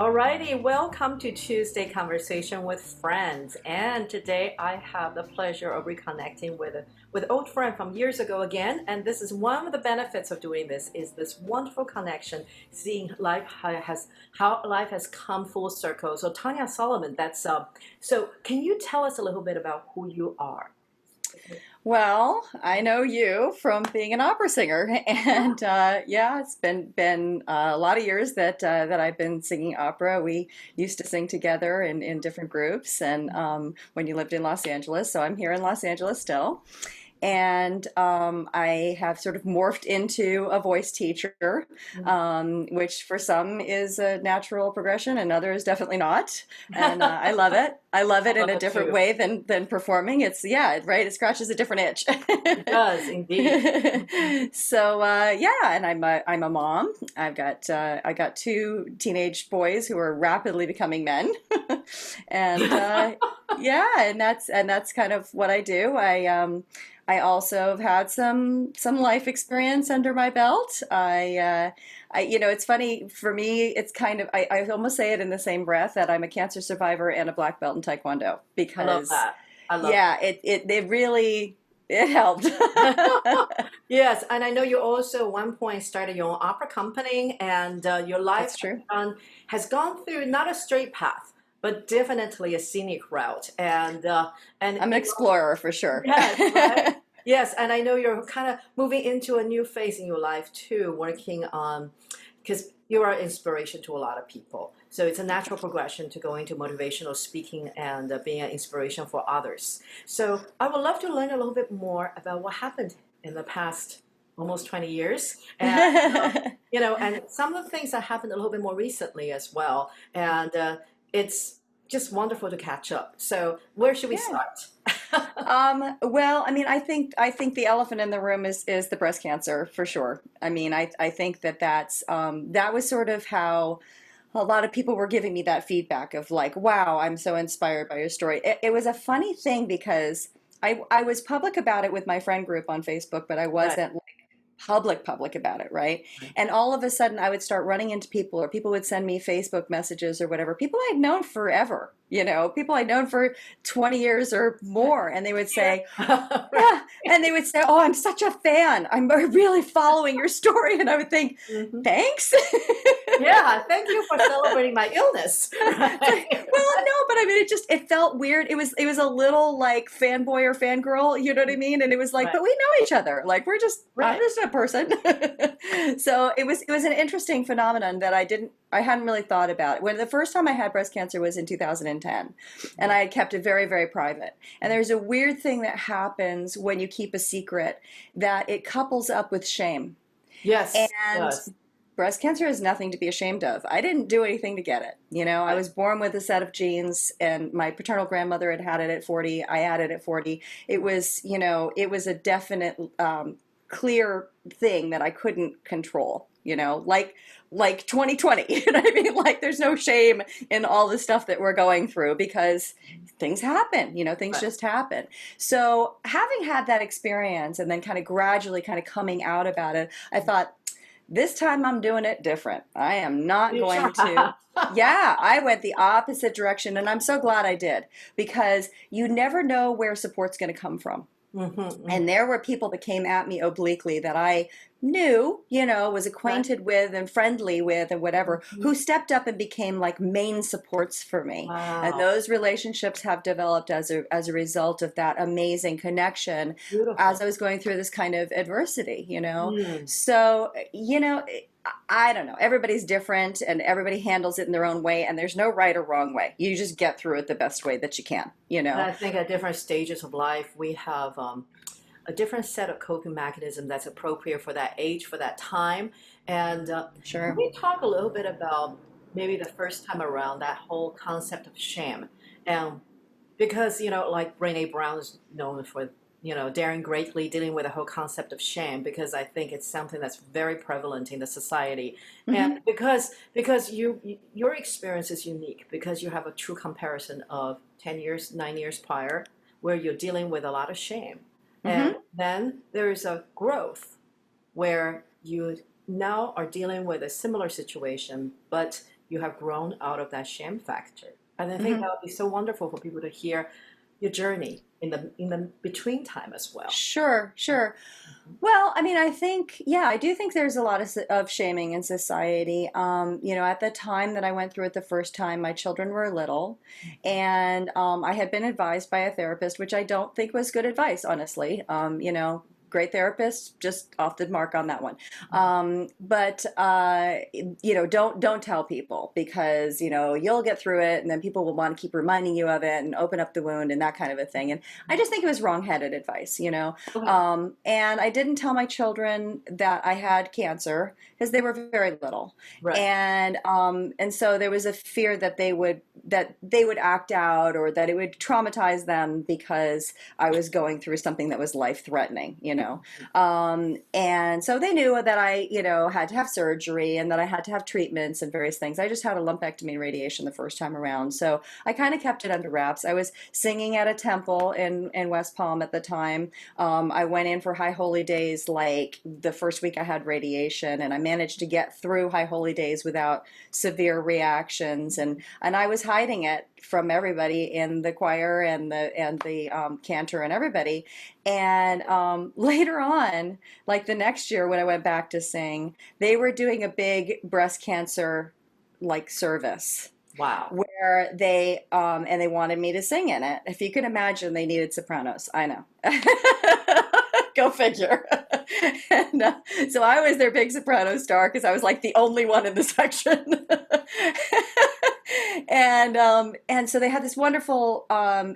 Alrighty, welcome to Tuesday Conversation with Friends. And today I have the pleasure of reconnecting with old friend from years ago again. And this is one of the benefits of doing this is this wonderful connection, seeing life has how life has come full circle. So Tania Solomon, so can you tell us a little bit about who you are? Well, I know you from being an opera singer, and yeah, it's been a lot of years that I've been singing opera. We used to sing together in different groups, and when you lived in Los Angeles, so I'm here in Los Angeles still. And I have sort of morphed into a voice teacher, which for some is a natural progression, and others definitely not. And I love it. I love it I in love a it different too. way than performing. It's yeah, right. It scratches a different itch. It does indeed. So yeah, and I'm a mom. I got two teenage boys who are rapidly becoming men, and yeah, and that's kind of what I do. I also have had some life experience under my belt. It's funny for me. It's kind of I almost say it in the same breath that I'm a cancer survivor and a black belt in taekwondo I love because that. I love yeah, it really it helped. that. Yes, and I know you also at one point started your own opera company, and your life That's true. has gone through not a straight path, but definitely a scenic route. And I'm an explorer for sure. yes, right. Yes, and I know you're kind of moving into a new phase in your life too, working on because you are inspiration to a lot of people. So it's a natural progression to go into motivational speaking and being an inspiration for others. So I would love to learn a little bit more about what happened in the past almost 20 years. And some of the things that happened a little bit more recently as well. And it's just wonderful to catch up. So where should we Yeah. start? Well, I mean, I think the elephant in the room is the breast cancer for sure. I mean, I think that was sort of how a lot of people were giving me that feedback of like, wow, I'm so inspired by your story. It was a funny thing because I was public about it with my friend group on Facebook, but I Right. wasn't public about it, right? And all of a sudden I would start running into people or people would send me Facebook messages or whatever, people I'd known forever, people I'd known for 20 years or more, and they would Here. say, Right. yeah, and they would say, "Oh, I'm such a fan. I'm really following your story." And I would think, Mhm. "Thanks." Yeah, thank you for celebrating my illness. It's like, Right. well, no, but I mean, it felt weird. It was a little like fanboy or fangirl, you know what I mean? And it was like, Right. but we know each other. Like I'm Right. just a person. So it was an interesting phenomenon that I hadn't really thought about. When the first time I had breast cancer was in 2010, and I had kept it very, very private. And there's a weird thing that happens when you keep a secret that it couples up with shame. Yes, it And does. breast cancer is nothing to be ashamed of. I didn't do anything to get it. I Right. was born with a set of genes, and my paternal grandmother had it at 40. I had it at 40. It was a definite, clear thing that I couldn't control. Like 2020. You know what I mean? Like there's no shame in all the stuff that we're going through because things happen. Things Right. just happen. So having had that experience and then kind of gradually kind of coming out about it, I thought, this time I'm doing it different. I am not You sure going to. have. Yeah, I went the opposite direction, and I'm so glad I did because you never know where support's going to come from. Hmm. And there were people that came at me obliquely that I knew, was Right. acquainted with and friendly with and whatever, Mhm. who stepped up and became like main supports for me. And Wow. those relationships have developed as a result of that amazing connection as Beautiful. I was going through this kind of adversity. Mm. So, I don't know. Everybody's different and everybody handles it in their own way, and there's no right or wrong way. You just get through it the best way that you can. I think at different stages of life, we have a different set of coping mechanism that's appropriate for that age, for that time. And can Sure. we talk a little bit about maybe the first time around that whole concept of shame? And because, like Brene Brown is known for, daring greatly, dealing with the whole concept of shame, because I think it's something that's very prevalent in the society. And Hmm. because your experience is unique, because you have a true comparison of 10 years, 9 years prior, where you're dealing with a lot of shame. And Hmm. then there is a growth where you now are dealing with a similar situation, but you have grown out of that shame factor. And I think Hmm. that would be so wonderful for people to hear your journey in the between time as well. Sure, sure. Mhm. Well, I mean, I think, yeah, I do think there's a lot of shaming in society. At the time that I went through it the first time, my children were little, and I had been advised by a therapist, which I don't think was good advice, honestly. Great therapist, just off the mark on that one. But don't tell people because you'll get through it, and then people will want to keep reminding you of it and open up the wound and that kind of a thing. And I just think it was wrongheaded advice. Okay. And I didn't tell my children that I had cancer because they were very little, Right. and so there was a fear that they would act out or that it would traumatize them because I was going through something that was life threatening. And so they knew that I had to have surgery and that I had to have treatments and various things. I just had a lumpectomy and radiation the first time around, so I kind of kept it under wraps. I was singing at a temple in West Palm at the time. I went in for High Holy Days like the first week I had radiation, and I managed to get through High Holy Days without severe reactions. And I was hiding it from everybody in the choir and the cantor and everybody. And later on, like the next year when I went back to sing, they were doing a big breast cancer like service Wow. where they wanted me to sing in it. If you can imagine, they needed sopranos. I know. Go figure. And so I was their big soprano star because I was like the only one in the section. And so they had this wonderful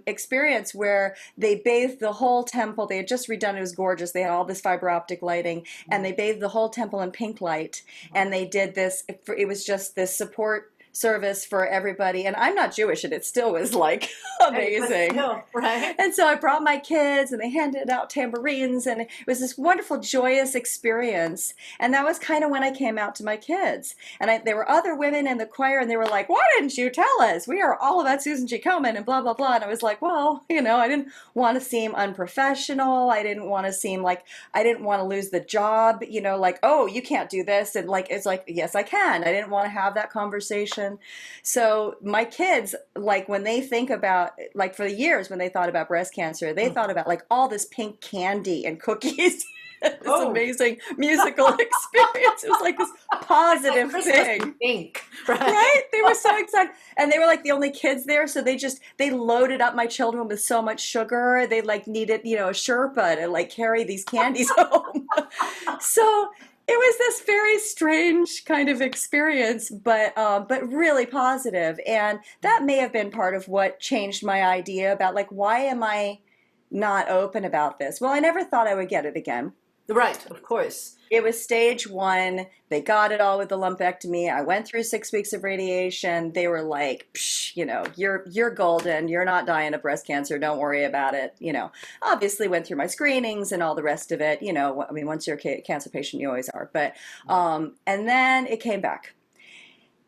experience where they bathed the whole temple. They had just redone it. It was gorgeous. They had all this fiber optic lighting, and they bathed the whole temple in pink light. And they did this. It was just this support service for everybody. And I'm not Jewish, and it still was like Hey, but amazing. still, right? And so I brought my kids and they handed out tambourines, and it was this wonderful, joyous experience. And that was kind of when I came out to my kids. And there were other women in the choir, and they were like, "Why didn't you tell us? We are all about Susan G. Komen and blah, blah, blah." And I was like, well, I didn't want to seem unprofessional. I didn't want to seem like I didn't want to lose the job, like, "Oh, you can't do this." And like, it's like, yes, I can. I didn't want to have that conversation. So my kids, like when they think about, like for the years when they thought about breast cancer, they thought about like all this pink candy and cookies. This Oh, amazing musical experience. It was like this it's like positive Christmas in thing. pink, right? Right? They were so excited. And they were like the only kids there, so they loaded up my children with so much sugar. They like needed, a Sherpa to like carry these candies home. So it was this very strange kind of experience, but really positive. And that may have been part of what changed my idea about like, why am I not open about this? Well, I never thought I would get it again. Right, of course. It was stage one. They got it all with the lumpectomy. I went through 6 weeks of radiation. They were like, Psh, you're golden. You're not dying of breast cancer. Don't worry about it. Obviously went through my screenings and all the rest of it. I mean, once you're a cancer patient, you always are. But and then it came back.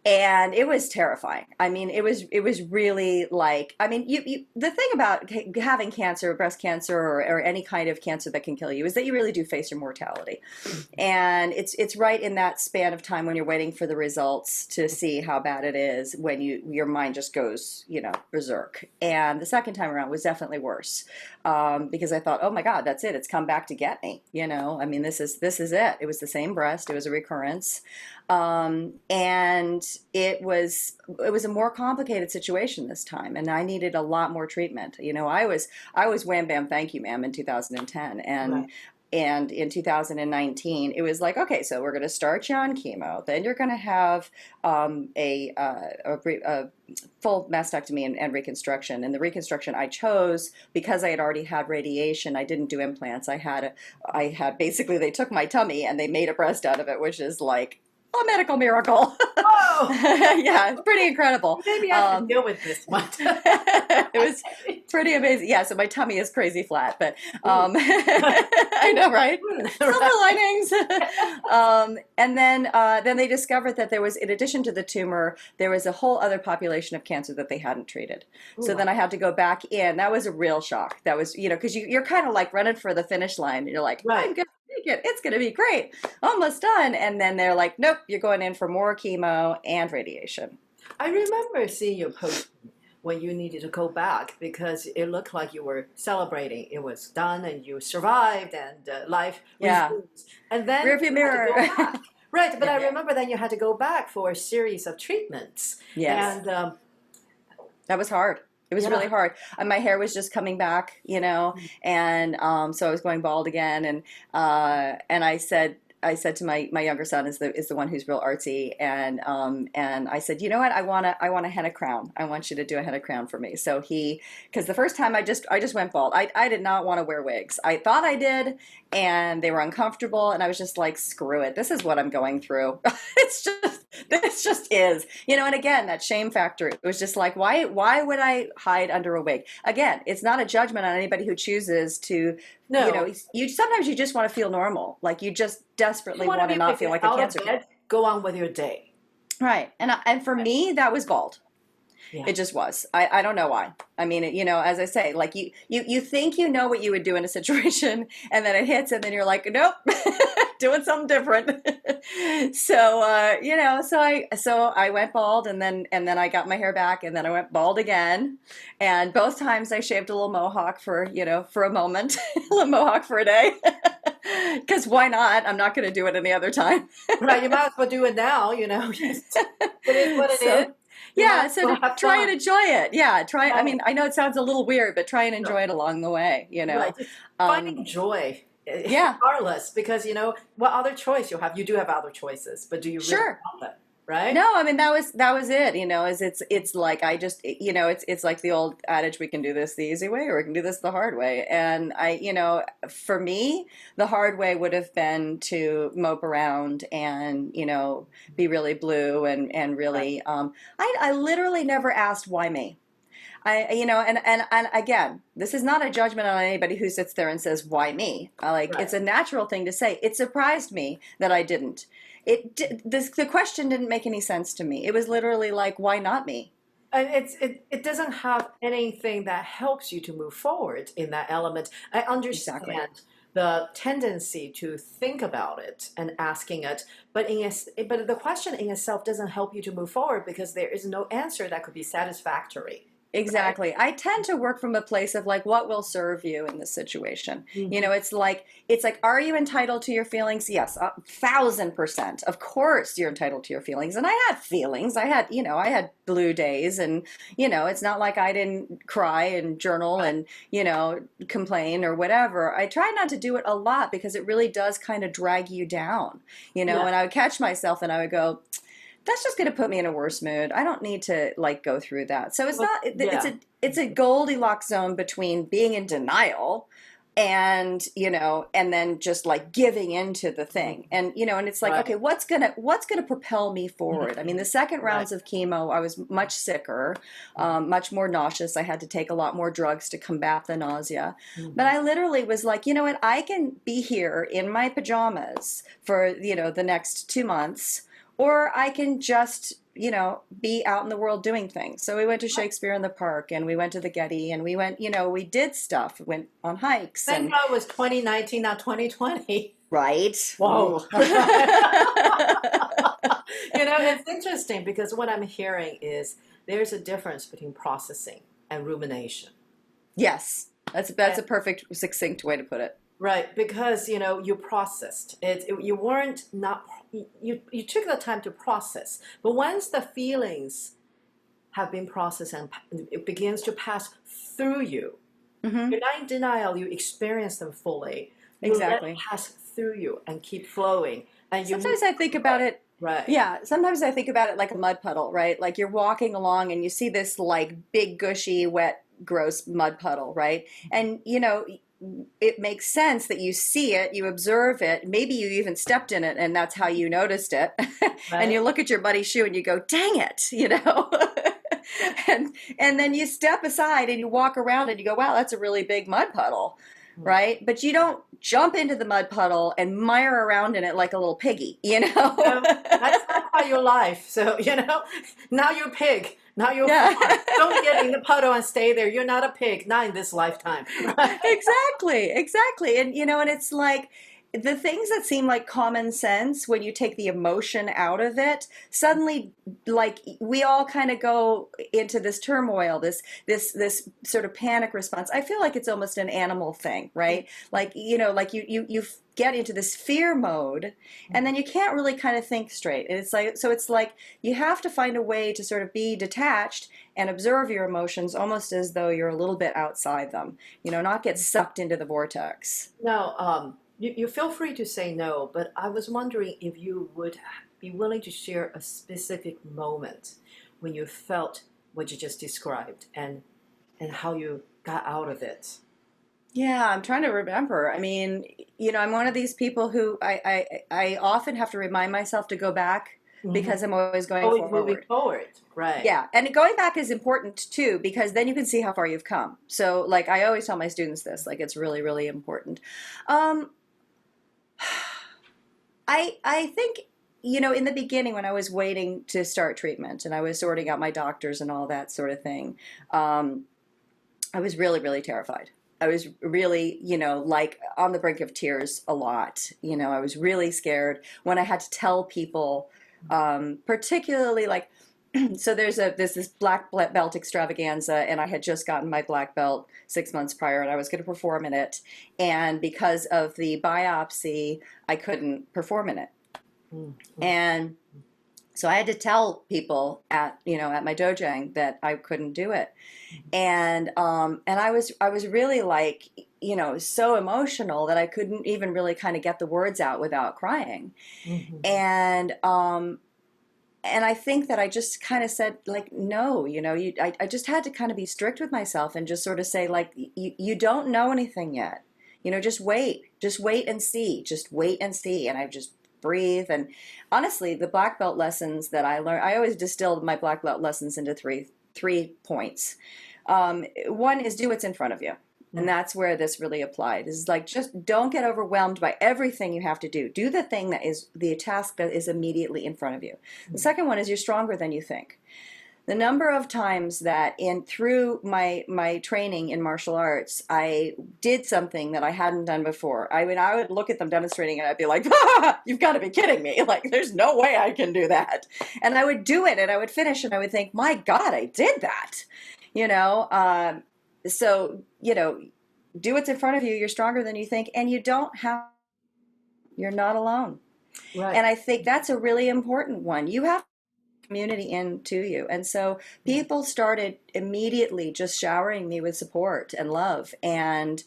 And it was terrifying. I mean, it was really like, I mean, the thing about having cancer, breast cancer, or any kind of cancer that can kill you is that you really do face your mortality. And it's right in that span of time when you're waiting for the results to see how bad it is when your mind just goes, berserk. And the second time around was definitely worse because I thought, oh my God, that's it. It's come back to get me. I mean, this is it. It was the same breast. It was a recurrence. And it was a more complicated situation this time, and I needed a lot more treatment. I was wham bam thank you ma'am in 2010, Right. and in 2019 it was like, okay, so we're going to start you on chemo, then you're going to have a full mastectomy and reconstruction. And the reconstruction I chose because I had already had radiation. I didn't do implants. I had basically, they took my tummy and they made a breast out of it, which is like a medical miracle. Oh, Yeah, it's pretty incredible. maybe I should deal with this one. It was pretty amazing. Yeah, so my tummy is crazy flat, but I know, right? Silver linings. And then they discovered that there was, in addition to the tumor, there was a whole other population of cancer that they hadn't treated. So then I had to go back in. That was a real shock. That was, because you're kind of like running for the finish line. And you're like, Right. I'm going to make it. It's going to be great. Almost done. And then they're like, nope, you're going in for more chemo and radiation. I remember seeing your post when you needed to go back because it looked like you were celebrating. It was done and you survived and life Yeah. resumes. And then Rearview you had to mirror. go back. Right, but I Yeah. remember then you had to go back for a series of treatments. Yes. And That was hard. It was really yeah, hard. My hair was just coming back, and so I was going bald again. And I said to my younger son is the one who's real artsy, and I said, you know what, I want a henna crown. I want you to do a henna crown for me. So because the first time I just went bald. I did not want to wear wigs. I thought I did, and they were uncomfortable, and I was just like, screw it. This is what I'm going through. This just is, and again, that shame factor. It was just like, why would I hide under a wig? Again, it's not a judgment on anybody who chooses to, no. sometimes you just want to feel normal. Like you just You desperately want to want be to able not to feel get like a out of cancer kid. bed, go on with your day. Right. And for me, that was bald. Yeah. It just was. I don't know why. I mean, as I say, like you think you know what you would do in a situation, and then it hits, and then you're like, nope, doing something different. So I went bald, and then I got my hair back, and then I went bald again, and both times I shaved a little mohawk for a moment, a little mohawk for a day, because why not? I'm not going to do it any other time. Right, you might as well do it now, It is what it is. So. You might Yeah, as so well to have try and fun. enjoy it. Yeah, try. I Right. mean, I know it sounds a little weird, but try and No. enjoy it along the way. Right. Just Um, finding joy, yeah, regardless, because what other choice you have? You do have other choices, but do you really sure. want them? Right? No, I mean that was it. Is it's like I just it's like the old adage, we can do this the easy way or we can do this the hard way. And for me, the hard way would have been to mope around and be really blue and Right. really I literally never asked why me. And again, this is not a judgment on anybody who sits there and says, why me? Right. It's a natural thing to say. It surprised me that I didn't. The question didn't make any sense to me. It was literally like, why not me? And it doesn't have anything that helps you to move forward in that element. I Exactly. understand the tendency to think about it and asking it, but the question in itself doesn't help you to move forward because there is no answer that could be satisfactory. Right? Exactly. I tend to work from a place of like, what will serve you in this situation? Mhm. It's like, are you entitled to your feelings? Yes, 1,000%. Of course, you're entitled to your feelings. And I had feelings. I had blue days, and it's not like I didn't cry and journal and complain or whatever. I try not to do it a lot because it really does kind of drag you down. Yeah. And I would catch myself and I would go, that's just going to put me in a worse mood. I don't need to like go through that. So it's Well, not yeah. it's a Goldilocks zone between being in denial and then just like giving into the thing. And it's like, Right. okay, what's going to propel me forward? I mean, the second Right. rounds of chemo, I was much sicker, much more nauseous. I had to take a lot more drugs to combat the nausea. But Mhm. I literally was like, you know what? I can be here in my pajamas for, the next 2 months, or I can just, be out in the world doing things. So we went to Shakespeare in the Park, and we went to the Getty, and we went, we did stuff, went on hikes Thank and God it was 2019, not 2020. right. Whoa. Ooh. It's interesting because what I'm hearing is there's a difference between processing and rumination. Yes, that's a perfect, succinct way to put it. Right, because you processed you weren't not you took the time to process, but once the feelings have been processed and it begins to pass through you, Hmm. you're not in denial. You experience them fully. You let it Exactly. pass through you and keep flowing, and you move Sometimes I think through about it. it. Right, Yeah, sometimes I think about it like a mud puddle, right? Like you're walking along and you see this like big, gushy, wet, gross mud puddle, right? And it makes sense that you see it, you observe it, maybe you even stepped in it and that's how you noticed it. And right, you look at your buddy's shoe and you go, dang it. And then you step aside and you walk around and you go, wow, that's a really big mud puddle, right? But you don't jump into the mud puddle and mire around in it like a little piggy. no, that's not quite your life. So now you're a pig. Now you're a Yeah. frog. Don't get in the puddle and stay there. You're not a pig, not in this lifetime. Right? Exactly. And and it's like the things that seem like common sense, when you take the emotion out of it, suddenly, like, we all kind of go into this turmoil, this sort of panic response. I feel like it's almost an animal thing, right? Like, like you get into this fear mode, and then you can't really kind of think straight. And it's like you have to find a way to sort of be detached and observe your emotions almost as though you're a little bit outside them, not get sucked into the vortex. Now, you feel free to say no, but I was wondering if you would be willing to share a specific moment when you felt what you just described and how you got out of it. Yeah, I'm trying to remember. I mean, I'm one of these people who I often have to remind myself to go back Hmm. because I'm always going Always moving forward. forward, right? Yeah, and going back is important too because then you can see how far you've come. So, like, I always tell my students this, like, it's really, really important. Um, I think, in the beginning when I was waiting to start treatment and I was sorting out my doctors and all that sort of thing, um, I was really, really terrified. I was really, like on the brink of tears a lot. I was really scared when I had to tell people, particularly like, so there's this black belt extravaganza, and I had just gotten my black belt 6 months prior, and I was going to perform in it. And because of the biopsy, I couldn't perform in it. Mm-hmm. And so I had to tell people at my dojang that I couldn't do it. And I was really like, so emotional that I couldn't even really kind of get the words out without crying. Mm-hmm. And I think that I just kind of said, like, no, I just had to kind of be strict with myself and just sort of say, like, you don't know anything yet. Just wait and see, just wait and see. And I just breathe. And honestly, the black belt lessons that I learned, I always distilled my black belt lessons into three points. One is do what's in front of you. And that's where this really applied. Is like, just don't get overwhelmed by everything you have to do. Do the thing that is the task that is immediately in front of you. The second one is you're stronger than you think. The number of times that through my training in martial arts, I did something that I hadn't done before. I mean, I would look at them demonstrating and I'd be like, ah, you've got to be kidding me. Like, there's no way I can do that. And I would do it and I would finish and I would think, my God, I did that. You know, so, do what's in front of you. You're stronger than you think, and you're not alone. Right. And I think that's a really important one. You have community into you. And so people started immediately just showering me with support and love. And,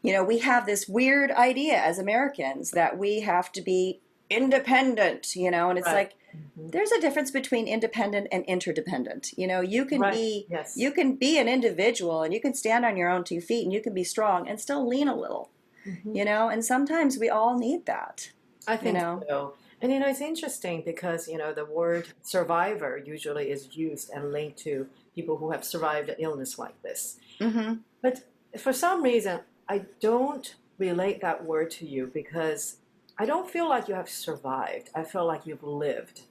we have this weird idea as Americans that we have to be independent, and it's Right. like, Mm-hmm. there's a difference between independent and interdependent. You can Right. be Yes. you can be an individual and you can stand on your own 2 feet and you can be strong and still lean a little, Mm-hmm. and sometimes we all need that, I you think know. so. And it's interesting because the word survivor usually is used and linked to people who have survived an illness like this. Hmm. But for some reason, I don't relate that word to you because I don't feel like you have survived. I feel like you've lived.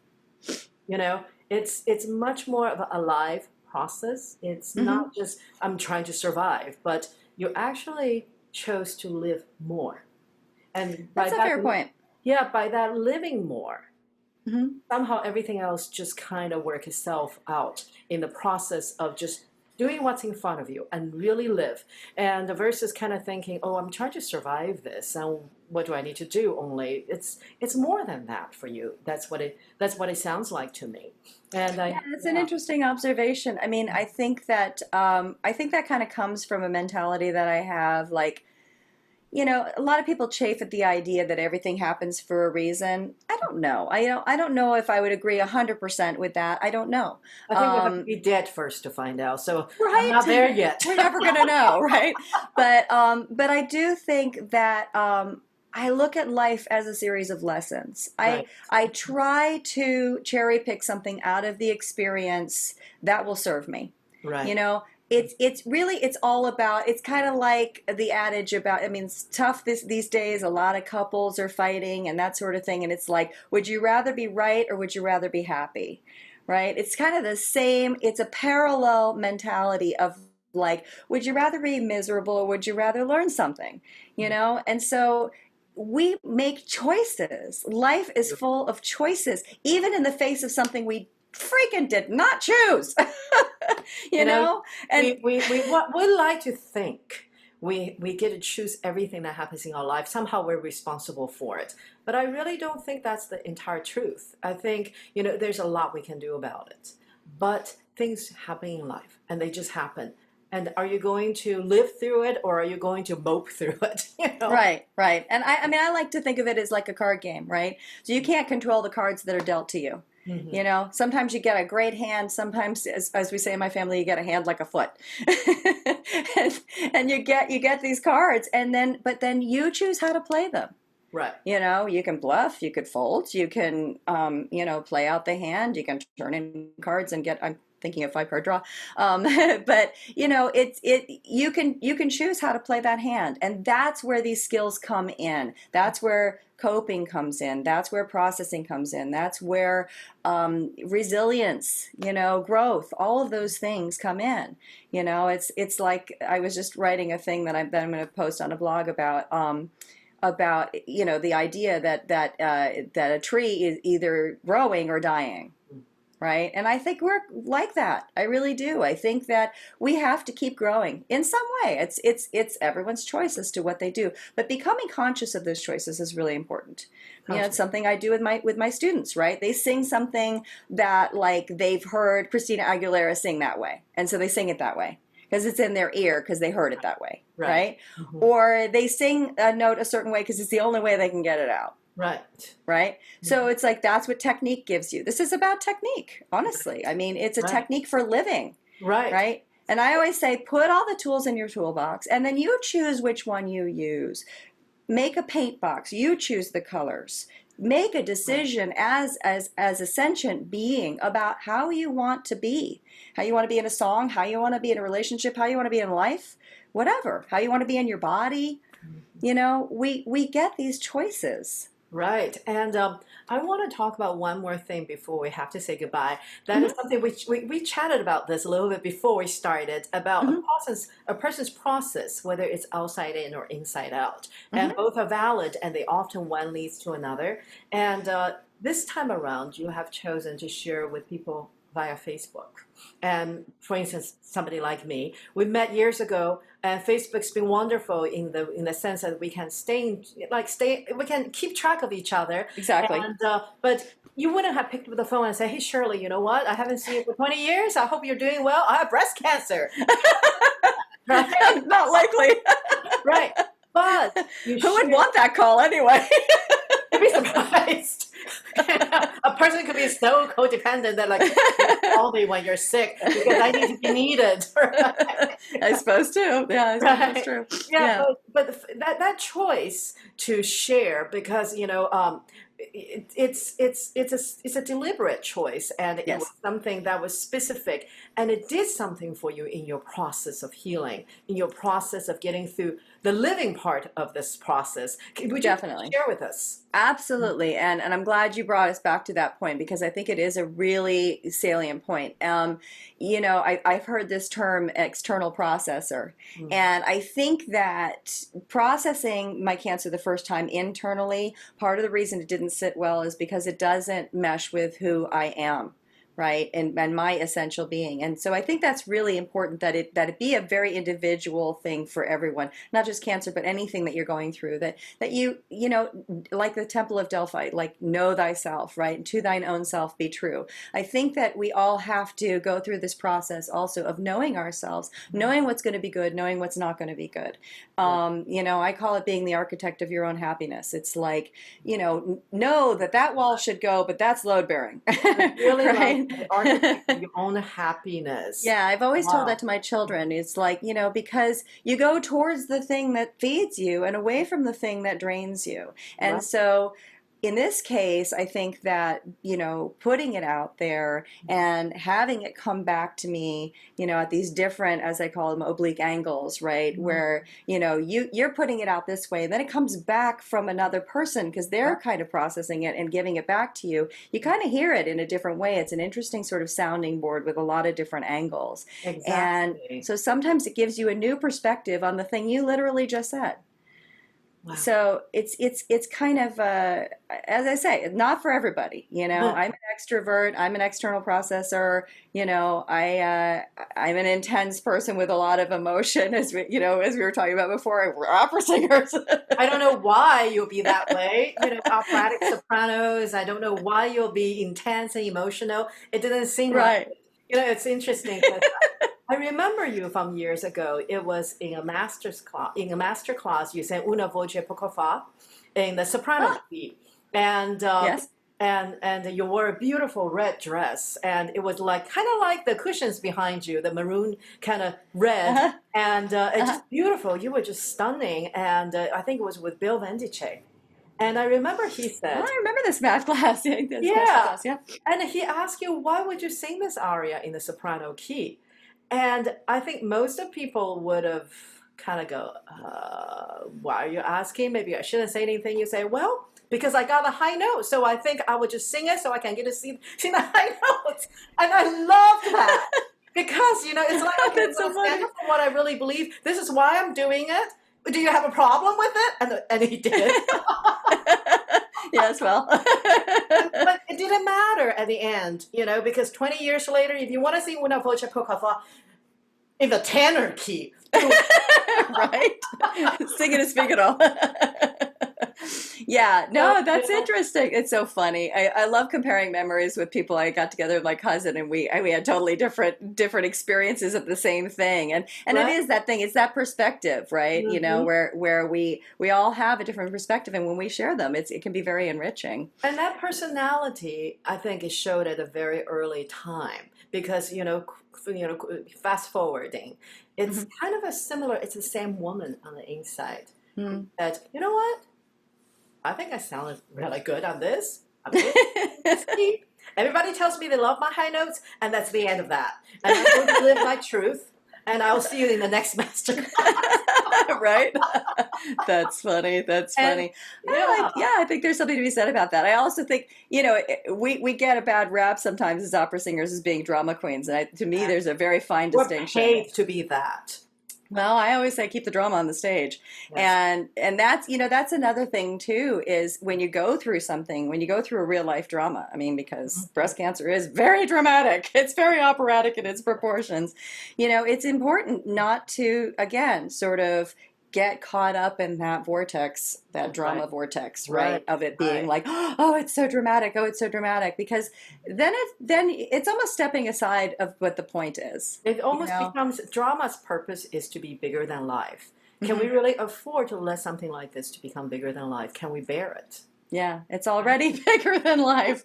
It's much more of a alive process. It's Hmm. not just I'm trying to survive, but you actually chose to live more. And by That's a that, fair point. yeah, by that living more, Hmm. somehow everything else just kind of work itself out in the process of just doing what's in front of you and really live. And versus kind of thinking, oh, I'm trying to survive this, and what do I need to do? Only it's more than that for you. That's what it sounds like to me. And Yeah, it's an yeah, interesting observation. I mean, I think that kind of comes from a mentality that I have, like, a lot of people chafe at the idea that everything happens for a reason. I don't know. I don't know if I would agree 100% with that. I don't know. I think we have to be dead first to find out. So I'm Right? not there yet. We're never gonna know, right? But I do think that I look at life as a series of lessons. I Right, I try to cherry pick something out of the experience that will serve me. You right. know, it's really, it's all about, it's kind of like the adage about, I mean, it's tough these days. A lot of couples are fighting and that sort of thing. And it's like, would you rather be right or would you rather be happy? Right? It's kind of the same, it's a parallel mentality of, like, would you rather be miserable or would you rather learn something? And so we make choices. Life is full of choices, even in the face of something we freaking did not choose. you You know, know? And we like to think we get to choose everything that happens in our life. Somehow we're responsible for it. But I really don't think that's the entire truth. I think, there's a lot we can do about it. But things happen in life and they just happen. And are you going to live through it or are you going to mope through it? Right, right. And I mean, I like to think of it as like a card game, right? So you can't control the cards that are dealt to you. Mm-hmm. Sometimes you get a great hand. Sometimes, as we say in my family, you get a hand like a foot, and you get these cards, but then you choose how to play them. Right. You can bluff, you could fold, you can, play out the hand, you can turn in cards and I'm thinking of 5-card draw. But you can choose how to play that hand. And that's where these skills come in. That's where coping comes in. That's where processing comes in. That's where resilience, growth, all of those things come in. It's like I was just writing a thing that I'm going to post on a blog about the idea that a tree is either growing or dying, right? And I think we're like that. I really do. I think that we have to keep growing in some way. It's everyone's choice as to what they do, but becoming conscious of those choices is really important. It's something I do with my students, right? They sing something that like they've heard Christina Aguilera sing that way, and so they sing it that way because it's in their ear because they heard it that way, right? Mm-hmm. Or they sing a note a certain way because it's the only way they can get it out. Right. Right. So it's like that's what technique gives you. This is about technique, honestly. I mean, it's a technique for living. Right. Right. And I always say, put all the tools in your toolbox and then you choose which one you use. Make a paint box. You choose the colors. Make a decision as a sentient being about how you want to be. How you want to be in a song, how you want to be in a relationship, how you want to be in life, whatever. How you want to be in your body. We get these choices. Right. And I want to talk about one more thing before we have to say goodbye. That is something we chatted about this a little bit before we started about a person's process, whether it's outside in or inside out. And both are valid and they often one leads to another. And this time around, you have chosen to share with people via Facebook. And for instance, somebody like me, we met years ago, and Facebook's been wonderful in the sense that we can we can keep track of each other. Exactly. And but you wouldn't have picked up the phone and say, "Hey Shirley, you know what? I haven't seen you for 20 years. I hope you're doing well. I have breast cancer." Right? Not likely. Right. But who would want that call anyway? You'd be surprised. A person could be so codependent that like, call me when you're sick because I need to be needed. Right? I suppose too. Yeah, I suppose that's true. Yeah. But that choice to share, because it's a deliberate choice, and it was something that was specific, and it did something for you in your process of healing, in your process of getting through the living part of this process. Would you share with us? Absolutely. And I'm glad you brought us back to that point because I think it is a really salient point. I've heard this term external processor. And I think that processing my cancer the first time internally, part of the reason it didn't sit well is because it doesn't mesh with who I am. Right, and my essential being, and so I think that's really important that it be a very individual thing for everyone, not just cancer, but anything that you're going through. That you like the Temple of Delphi, like know thyself, right, and to thine own self be true. I think that we all have to go through this process also of knowing ourselves, knowing what's going to be good, knowing what's not going to be good. I call it being the architect of your own happiness. It's like know that wall should go, but that's load bearing. Really, right? The architect of your own happiness. Yeah, I've always told that to my children. It's like, because you go towards the thing that feeds you and away from the thing that drains you. And so in this case, I think that, putting it out there and having it come back to me, at these different, as I call them, oblique angles, right? Where, you're putting it out this way, and then it comes back from another person because they're kind of processing it and giving it back to you. You kind of hear it in a different way. It's an interesting sort of sounding board with a lot of different angles. Exactly. And so sometimes it gives you a new perspective on the thing you literally just said. So it's kind of as I say, not for everybody. I'm an extrovert. I'm an external processor. I'm an intense person with a lot of emotion, as we were talking about before. We're opera singers. I don't know why you'll be that way. Operatic sopranos. I don't know why you'll be intense and emotional. It didn't seem like Right. it. It's interesting. I remember you from years ago. It was in a master's class. In a master class, you sang "Una voce poco fa" in the soprano Ah, key, and yes. you wore a beautiful red dress, and it was like kind of like the cushions behind you, the maroon kind of red, Uh-huh. and it's Uh-huh. just beautiful. You were just stunning, and I think it was with Bill Vendice, and I remember he Oh, said, I remember this math class. Yeah, this master "Yeah," class. Yeah. and he asked you, "Why would you sing this aria in the soprano key?" And I think most of people would have kind of go, why are you asking? Maybe I shouldn't say anything. You say, well, because I got a high note, so I think I would just sing it so I can get to sing the high notes. And I loved that because, it's like, okay, I'm That's so going to stand funny. up for what I really believe. This is why I'm doing it. Do you have a problem with it? And he did. Yes, well. But it didn't matter at the end, because 20 years later, if you want to sing Una voce poca fa in the tenor key, Right? Sing it and speak it all. Yeah, no, that's interesting. It's so funny. I love comparing memories with people. I got together with my cousin, and we had totally different experiences of the same thing. And it right? is that thing. It's that perspective, right? Hmm. Where we all have a different perspective, and when we share them, it can be very enriching. And that personality, I think, is showed at a very early time because fast forwarding, it's Mhm. kind of a similar. It's the same woman on the inside. Mm. That you know what? I think I sounded really good on this. I'm good. See? Everybody tells me they love my high notes, and that's the end of that. And I'm going to live my truth. And I'll see you in the next master. Right? That's funny. That's And funny. yeah, I think there's something to be said about that. I also think, we get a bad rap sometimes as opera singers as being drama queens. And to me, there's a very fine we're distinction. paid to be that. Well, I always say keep the drama on the stage. Yes. And that's another thing too, is when you go through something, when you go through a real life drama, I mean, because breast cancer is very dramatic, it's very operatic in its proportions. It's important not to, again, sort of get caught up in that vortex, that drama Right. vortex, Right. right? Of it being Right. like, oh, it's so dramatic. Oh, it's so dramatic. Because then it's almost stepping aside of what the point is, It you almost know? becomes drama's purpose is to be bigger than life. Can we Mhm. really afford to let something like this to become bigger than life? Can we bear it? Yeah, it's already bigger than life.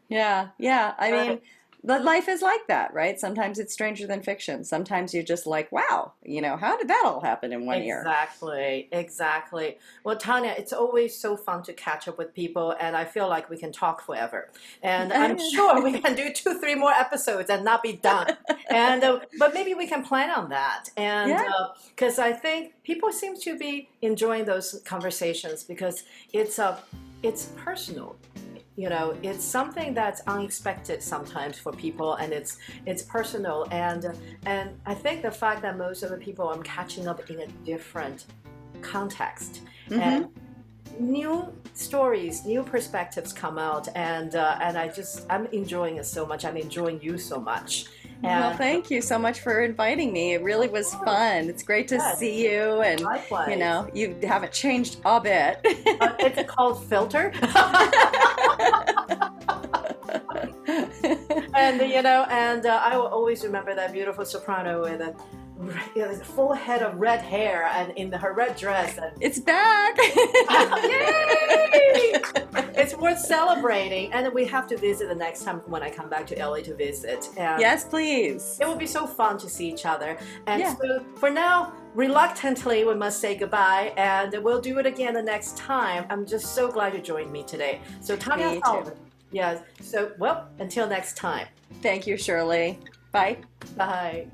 Yeah, yeah. I Right. mean, but life is like that, right? Sometimes it's stranger than fiction. Sometimes you're just like, wow, how did that all happen in one year? Exactly, exactly. Well, Tanya, it's always so fun to catch up with people, and I feel like we can talk forever. And I'm sure we can do two, three more episodes and not be done. And but maybe we can plan on that. And Yeah. because I think people seem to be enjoying those conversations because it's personal. It's something that's unexpected sometimes for people, and it's personal. And I think the fact that most of the people I'm catching up in a different context and Hmm. new stories, new perspectives come out, and I'm enjoying it so much. I'm enjoying you so much, Well, and thank you so much for inviting me. It really was fun. It's great to yes, see you, and likewise. you haven't changed a bit. It's called filter. And I will always remember that beautiful soprano with a full head of red hair and in her red dress. And It's back. yay! It's worth celebrating, and we have to visit the next time when I come back to LA to visit. And Yes, please. it will be so fun to see each other. And Yeah. so for now, reluctantly, we must say goodbye, and we'll do it again the next time. I'm just so glad you joined me today. So Tania Me too. Solomon. Yes. So, well, until next time. Thank you, Shirley. Bye. Bye.